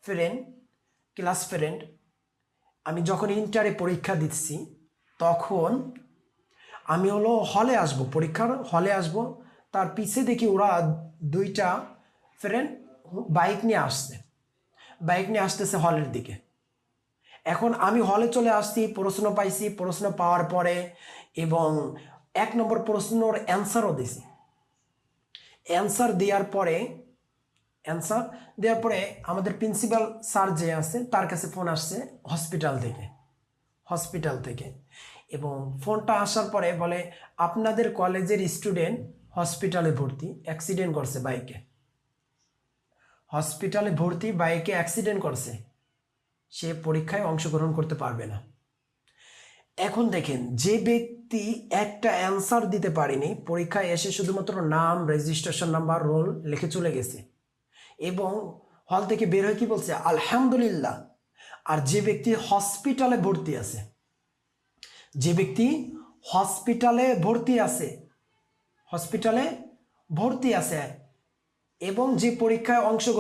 Friend, class friend, আমি যখন ইন্টারে পরীক্ষা দিচ্ছি তখন আমি হলো হলে আসব, পরীক্ষার হলে আসব, তার পিছে দেখি ওরা দুইটা ফ্রেন্ড বাইক নিয়ে আসছে, বাইক নিয়ে আসতেছে হলের দিকে। এখন আমি হলে চলে আসছি, প্রশ্ন পাইছি, প্রশ্ন পাওয়ার পরে এবং 1 নম্বর প্রশ্নর অ্যান্সারও দিছি। অ্যান্সার দেওয়ার পরে আমাদের প্রিন্সিপাল স্যার যে আছে তার কাছে ফোন আসছে হসপিটাল থেকে এবং ফোনটা আসার পরে বলে আপনাদের কলেজের স্টুডেন্ট হসপিটালে ভর্তি, অ্যাক্সিডেন্ট করছে বাইকে, হসপিটালে ভর্তি, বাইকে অ্যাক্সিডেন্ট করছে, সে পরীক্ষায় অংশগ্রহণ করতে পারবে না। এখন দেখেন, যে ব্যক্তি একটা অ্যান্সার দিতে পারেনি, পরীক্ষায় এসে শুধুমাত্র নাম, রেজিস্ট্রেশন নাম্বার, রোল লিখে চলে গেছে এবং হল থেকে বের হয়ে কি বলছে আলহামদুলিল্লাহ। আর যে ব্যক্তি হসপিটালে ভর্তি আছে, যে ব্যক্তি হসপিটালে ভর্তি আছে এবং যে পরীক্ষায় অংশগ্রহণ